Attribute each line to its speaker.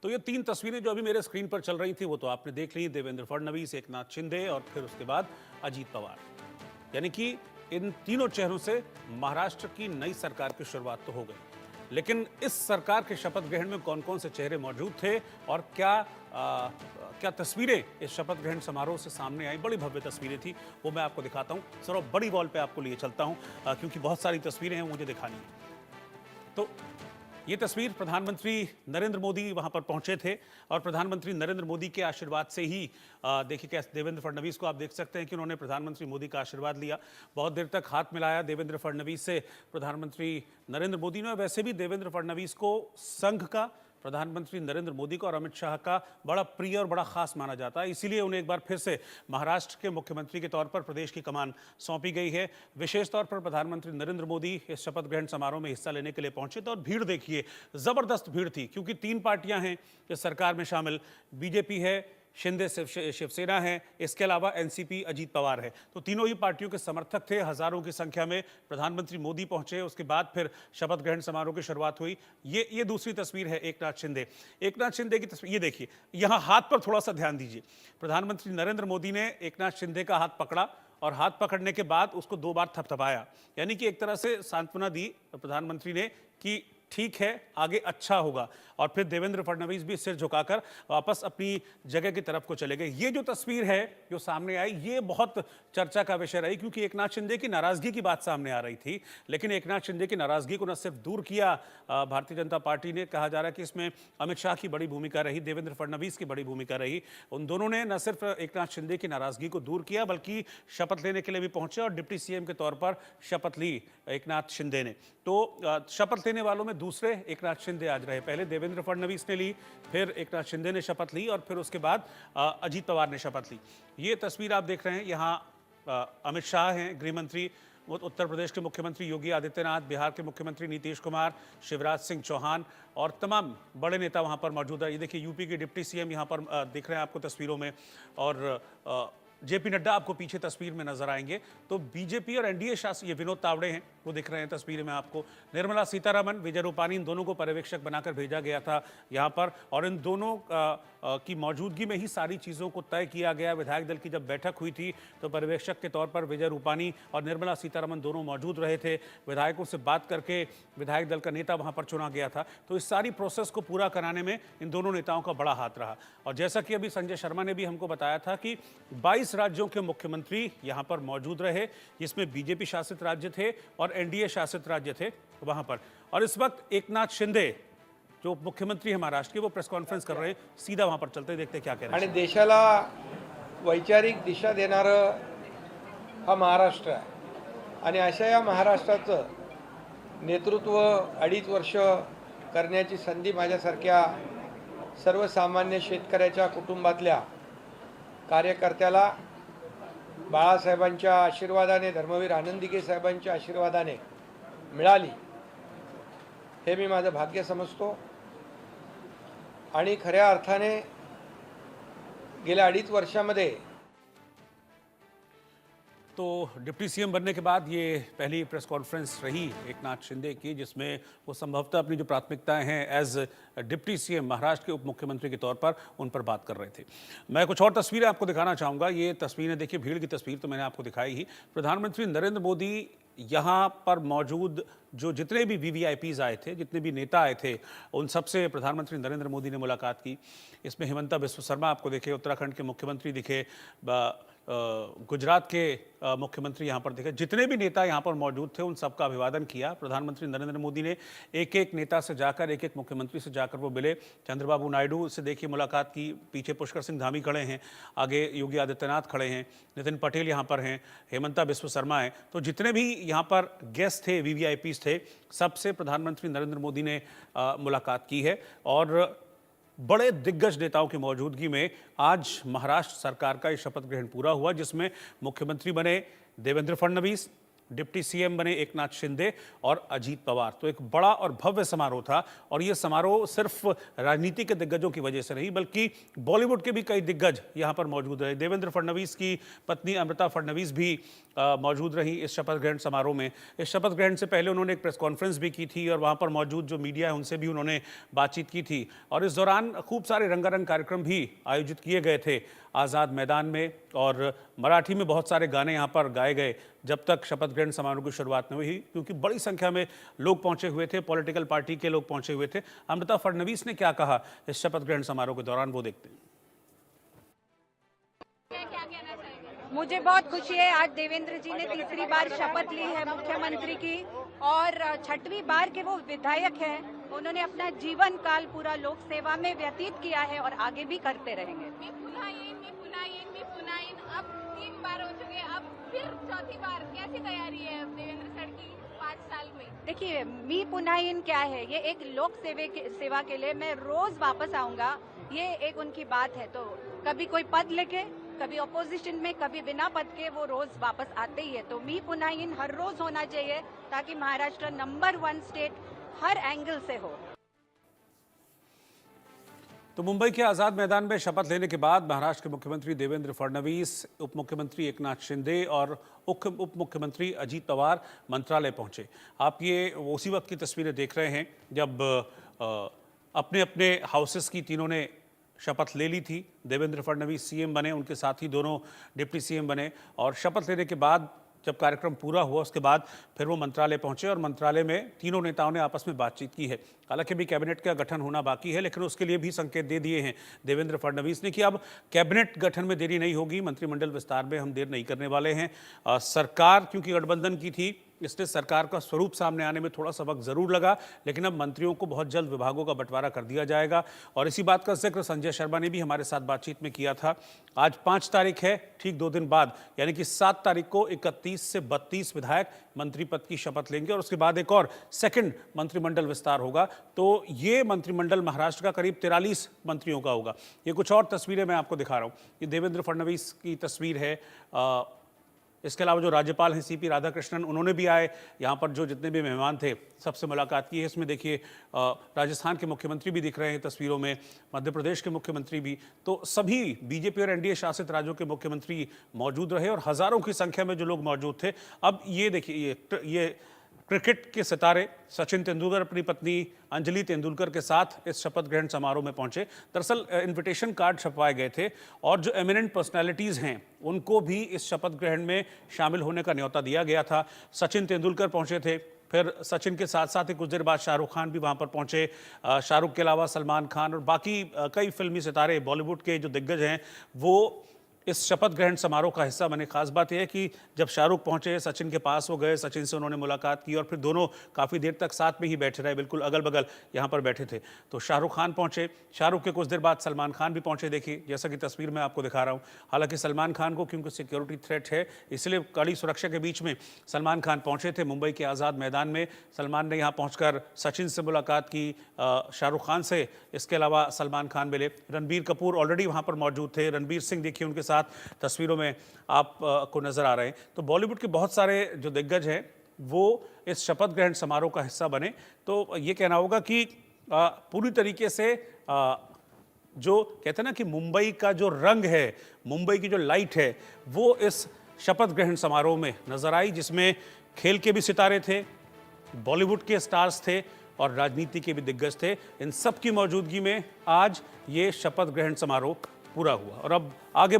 Speaker 1: तो ये तीन तस्वीरें जो अभी मेरे स्क्रीन पर चल रही थी वो तो आपने देख ली, देवेंद्र फडणवीस, एकनाथ शिंदे और फिर उसके बाद अजीत पवार। यानी कि इन तीनों चेहरों से महाराष्ट्र की नई सरकार की शुरुआत तो हो गई, लेकिन इस सरकार के शपथ ग्रहण में कौन कौन से चेहरे मौजूद थे और क्या तस्वीरें इस शपथ ग्रहण समारोह से सामने आई, बड़ी भव्य तस्वीरें थी, वो मैं आपको दिखाता हूं। सर बड़ी वॉल पे आपको लिए चलता हूं क्योंकि बहुत सारी तस्वीरें हैं मुझे दिखानी है। तो ये तस्वीर प्रधानमंत्री नरेंद्र मोदी वहां पर पहुंचे थे और प्रधानमंत्री नरेंद्र मोदी के आशीर्वाद से ही देखिए कैसे देवेंद्र फडणवीस को आप देख सकते हैं कि उन्होंने प्रधानमंत्री मोदी का आशीर्वाद लिया, बहुत देर तक हाथ मिलाया देवेंद्र फडणवीस से प्रधानमंत्री नरेंद्र मोदी ने। वैसे भी देवेंद्र फडणवीस को संघ का, प्रधानमंत्री नरेंद्र मोदी का और अमित शाह का बड़ा प्रिय और बड़ा खास माना जाता है, इसीलिए उन्हें एक बार फिर से महाराष्ट्र के मुख्यमंत्री के तौर पर प्रदेश की कमान सौंपी गई है। विशेष तौर पर प्रधानमंत्री नरेंद्र मोदी इस शपथ ग्रहण समारोह में हिस्सा लेने के लिए पहुंचे थे और भीड़ देखिए, जबरदस्त भीड़ थी क्योंकि तीन पार्टियां हैं इस सरकार में शामिल, बीजेपी है, शिंदे शिवसेना है, इसके अलावा एनसीपी अजीत पवार है। तो तीनों ही पार्टियों के समर्थक थे, हजारों की संख्या में प्रधानमंत्री मोदी पहुंचे, उसके बाद फिर शपथ ग्रहण समारोह की शुरुआत हुई। ये दूसरी तस्वीर है एकनाथ शिंदे की तस्वीर, ये देखिए, यहां हाथ पर थोड़ा सा ध्यान दीजिए। प्रधानमंत्री नरेंद्र मोदी ने एकनाथ शिंदे का हाथ पकड़ा और हाथ पकड़ने के बाद उसको 2 बार थपथपाया, यानी कि एक तरह से सांत्वना दी प्रधानमंत्री ने कि ठीक है, आगे अच्छा होगा। और फिर देवेंद्र फडणवीस भी सिर झुकाकर वापस अपनी जगह की तरफ को चले गए। ये जो तस्वीर है जो सामने आई, ये बहुत चर्चा का विषय रही क्योंकि एकनाथ शिंदे की नाराजगी की बात सामने आ रही थी, लेकिन एकनाथ शिंदे की नाराजगी को न सिर्फ दूर किया भारतीय जनता पार्टी ने, कहा जा रहा है कि इसमें अमित शाह की बड़ी भूमिका रही, देवेंद्र फडणवीस की बड़ी भूमिका रही। उन दोनों ने न सिर्फ एकनाथ शिंदे की नाराजगी को दूर किया बल्कि शपथ लेने के लिए भी पहुंचे और डिप्टी सीएम के तौर पर शपथ ली एकनाथ शिंदे ने। तो शपथ लेने वालों में दूसरे एकनाथ शिंदे आज रहे, पहले देवेंद्र फडणवीस ने ली, फिर एकनाथ शिंदे ने शपथ ली और फिर उसके बाद अजीत पवार ने शपथ ली। ये तस्वीर आप देख रहे हैं, यहाँ अमित शाह हैं गृह मंत्री, उत्तर प्रदेश के मुख्यमंत्री योगी आदित्यनाथ, बिहार के मुख्यमंत्री नीतीश कुमार, शिवराज सिंह चौहान और तमाम बड़े नेता वहां पर मौजूद है। ये देखिए यूपी के डिप्टी सीएम यहाँ पर दिख रहे हैं आपको तस्वीरों में और जेपी नड्डा आपको पीछे तस्वीर में नजर आएंगे। तो बीजेपी और एनडीए शासित, ये विनोद तावड़े हैं वो दिख रहे हैं तस्वीर में आपको, निर्मला सीतारमण, विजय रूपानी, इन दोनों को पर्यवेक्षक बनाकर भेजा गया था यहाँ पर और इन दोनों की मौजूदगी में ही सारी चीज़ों को तय किया गया। विधायक दल की जब बैठक हुई थी तो पर्यवेक्षक के तौर पर विजय रूपानी और निर्मला सीतारमण दोनों मौजूद रहे थे, विधायकों से बात करके विधायक दल का नेता वहाँ पर चुना गया था। तो इस सारी प्रोसेस को पूरा कराने में इन दोनों नेताओं का बड़ा हाथ रहा। और जैसा कि अभी संजय शर्मा ने भी हमको बताया था कि 22 राज्यों के मुख्यमंत्री यहाँ पर मौजूद रहे, जिसमें बीजेपी शासित राज्य थे और एनडीए शासित राज्य थे वहाँ पर। और इस वक्त एकनाथ शिंदे जो मुख्यमंत्री है महाराष्ट्र के, वो प्रेस कॉन्फ्रेंस कर रहे हैं, सीधा वहाँ पर चलते देखते क्या कह रहे हैं।
Speaker 2: आणि देशाला वैचारिक दिशा देणारं हा महाराष्ट्र आहे आणि अशा या महाराष्ट्राचं नेतृत्व 2.5 वर्ष करण्याची संधी माझ्यासारख्या सर्वसामान्य शेतकऱ्याच्या कुटुंबातल्या कार्यकर्त्याला बाळासाहेबांच्या आशीर्वादाने, धर्मवीर आनंदीगे साहेबांच्या आशीर्वादाने मिळाली, हे मी माझं भाग्य समजतो। आणि खऱ्या अर्थाने गेल्या 2.5 वर्षामध्ये
Speaker 1: तो डिप्टी सीएम बनने के बाद ये पहली प्रेस कॉन्फ्रेंस रही एकनाथ शिंदे की, जिसमें वो संभवतः अपनी जो प्राथमिकताएं हैं एज डिप्टी सीएम महाराष्ट्र के उप मुख्यमंत्री के तौर पर उन पर बात कर रहे थे। मैं कुछ और तस्वीरें आपको दिखाना चाहूँगा। ये तस्वीरें देखिए, भीड़ की तस्वीर तो मैंने आपको दिखाई ही। प्रधानमंत्री नरेंद्र मोदी यहाँ पर मौजूद जो जितने भी वीवीआईपीज आए थे, जितने भी नेता आए थे, उन सबसे प्रधानमंत्री नरेंद्र मोदी ने मुलाकात की। इसमें हिमंता बिस्वा शर्मा आपको दिखे, उत्तराखंड के मुख्यमंत्री दिखे, गुजरात के मुख्यमंत्री यहाँ पर दिखे, जितने भी नेता यहाँ पर मौजूद थे उन सबका अभिवादन किया। प्रधानमंत्री नरेंद्र मोदी ने एक एक नेता से जाकर, एक एक मुख्यमंत्री से जाकर वो मिले। चंद्रबाबू नायडू से देखिए मुलाकात की, पीछे पुष्कर सिंह धामी खड़े हैं, आगे योगी आदित्यनाथ खड़े हैं, नितिन पटेल यहाँ पर हैं, हेमंता बिस्वा शर्मा हैं। तो जितने भी यहाँ पर गेस्ट थे, वीवीआईपीज थे, सबसे प्रधानमंत्री नरेंद्र मोदी ने मुलाकात की है। और बड़े दिग्गज नेताओं की मौजूदगी में आज महाराष्ट्र सरकार का शपथ ग्रहण पूरा हुआ, जिसमें मुख्यमंत्री बने देवेंद्र फडणवीस, डिप्टी सीएम बने एकनाथ शिंदे और अजीत पवार। तो एक बड़ा और भव्य समारोह था और ये समारोह सिर्फ राजनीति के दिग्गजों की वजह से नहीं बल्कि बॉलीवुड के भी कई दिग्गज यहाँ पर मौजूद रहे। देवेंद्र फडणवीस की पत्नी अमृता फडणवीस भी मौजूद रही इस शपथ ग्रहण समारोह में। इस शपथ ग्रहण से पहले उन्होंने एक प्रेस कॉन्फ्रेंस भी की थी और वहाँ पर मौजूद जो मीडिया है उनसे भी उन्होंने बातचीत की थी और इस दौरान खूब सारे रंगारंग कार्यक्रम भी आयोजित किए गए थे आज़ाद मैदान में और मराठी में बहुत सारे गाने यहाँ पर गाए गए जब तक शपथ ग्रहण समारोह की शुरुआत नहीं हुई, क्योंकि बड़ी संख्या में लोग पहुंचे हुए थे, पॉलिटिकल पार्टी के लोग पहुंचे हुए थे। अमृता फडणवीस ने क्या कहा इस शपथ ग्रहण समारोह के दौरान, वो देखते हैं।
Speaker 3: मुझे बहुत खुशी है, आज देवेंद्र जी ने तीसरी बार शपथ ली है मुख्यमंत्री की और छठवीं बार के वो विधायक हैं। उन्होंने अपना जीवन काल पूरा लोक सेवा में व्यतीत किया है और आगे भी करते रहेंगे।
Speaker 4: मी पुन्हा येईन, अब 3 बार हो चुके, अब फिर चौथी बार। कैसी तैयारी है देवेंद्र सर की 5 साल में?
Speaker 3: देखिए, मी पुन्हा येईन क्या है, ये एक लोक सेवा के लिए मैं रोज वापस आऊंगा, ये एक उनकी बात है। तो कभी कोई पद लेके, कभी ऑपोजिशन में, कभी बिना पद के वो रोज वापस आते ही है। तो मी पुन्हा येईन हर रोज होना चाहिए ताकि महाराष्ट्र नंबर 1 स्टेट हर एंगल से हो।
Speaker 1: तो मुंबई के आज़ाद मैदान में शपथ लेने के बाद महाराष्ट्र के मुख्यमंत्री देवेंद्र फडणवीस, उप मुख्यमंत्री एकनाथ शिंदे और उप मुख्यमंत्री अजीत पवार मंत्रालय पहुंचे। आप ये उसी वक्त की तस्वीरें देख रहे हैं जब अपने अपने हाउसेस की तीनों ने शपथ ले ली थी। देवेंद्र फडणवीस सीएम बने, उनके साथ ही दोनों डिप्टी सीएम बने और शपथ लेने के बाद जब कार्यक्रम पूरा हुआ उसके बाद फिर वो मंत्रालय पहुंचे और मंत्रालय में तीनों नेताओं ने आपस में बातचीत की है। हालांकि भी कैबिनेट का गठन होना बाकी है, लेकिन उसके लिए भी संकेत दे दिए हैं देवेंद्र फडणवीस ने कि अब कैबिनेट गठन में देरी नहीं होगी, मंत्रिमंडल विस्तार में हम देर नहीं करने वाले हैं। सरकार क्योंकि गठबंधन की थी इसलिए सरकार का स्वरूप सामने आने में थोड़ा सा वक्त जरूर लगा, लेकिन अब मंत्रियों को बहुत जल्द विभागों का बंटवारा कर दिया जाएगा। और इसी बात का जिक्र संजय शर्मा ने भी हमारे साथ बातचीत में किया था। आज 5 तारीख है, ठीक 2 दिन बाद यानी कि 7 तारीख को 31 से 32 विधायक मंत्री पद की शपथ लेंगे और उसके बाद एक और सेकंड मंत्रिमंडल विस्तार होगा। तो ये मंत्रिमंडल महाराष्ट्र का करीब 43 मंत्रियों का होगा। ये कुछ और तस्वीरें मैं आपको दिखा रहा हूँ। ये देवेंद्र फडणवीस की तस्वीर है। इसके अलावा जो राज्यपाल हैं सीपी राधाकृष्णन, उन्होंने भी आए यहाँ पर, जो जितने भी मेहमान थे सबसे मुलाकात की है। इसमें देखिए राजस्थान के मुख्यमंत्री भी दिख रहे हैं तस्वीरों में, मध्य प्रदेश के मुख्यमंत्री भी। तो सभी बीजेपी और एनडीए शासित राज्यों के मुख्यमंत्री मौजूद रहे और हजारों की संख्या में जो लोग मौजूद थे। अब ये देखिए, ये क्रिकेट के सितारे सचिन तेंदुलकर अपनी पत्नी अंजलि तेंदुलकर के साथ इस शपथ ग्रहण समारोह में पहुंचे। दरअसल इनविटेशन कार्ड छपवाए गए थे और जो एमिनेंट पर्सनैलिटीज़ हैं उनको भी इस शपथ ग्रहण में शामिल होने का न्योता दिया गया था। सचिन तेंदुलकर पहुंचे थे, फिर सचिन के साथ साथ ही कुछ देर बाद शाहरुख खान भी वहां पर पहुंचे। शाहरुख के अलावा सलमान खान और बाकी कई फिल्मी सितारे, बॉलीवुड के जो दिग्गज हैं, वो इस शपथ ग्रहण समारोह का हिस्सा बने। खास बात यह है कि जब शाहरुख पहुंचे, सचिन के पास वो गए, सचिन से उन्होंने मुलाकात की और फिर दोनों काफ़ी देर तक साथ में ही बैठे रहे, बिल्कुल अगल बगल यहाँ पर बैठे थे। तो शाहरुख खान पहुंचे, शाहरुख के कुछ देर बाद सलमान खान भी पहुंचे। देखिए जैसा कि तस्वीर में आपको दिखा रहा हूँ। हालांकि सलमान खान को क्योंकि सिक्योरिटी थ्रेट है इसलिए कड़ी सुरक्षा के बीच में सलमान खान पहुंचे थे मुंबई के आज़ाद मैदान में। सलमान ने यहाँ पहुँचकर सचिन से मुलाकात की, शाहरुख खान से। इसके अलावा सलमान खान मिले, रणबीर कपूर ऑलरेडी वहाँ पर मौजूद थे, रणबीर सिंह देखिए उनके साथ तस्वीरों में आप को नजर आ रहे हैं। तो बॉलीवुड के बहुत सारे जो दिग्गज हैं वो इस शपथ ग्रहण समारोह का हिस्सा बने। तो ये कहना होगा कि पूरी तरीके से जो कहते हैं ना कि मुंबई का जो रंग है, मुंबई की जो लाइट है, वो इस शपथ ग्रहण समारोह में नजर आई, जिसमें खेल के भी सितारे थे, बॉलीवुड के स्टार्स थे और राजनीति के भी दिग्गज थे। इन सब की मौजूदगी में आज ये शपथ ग्रहण समारोह पूरा हुआ और अब आगे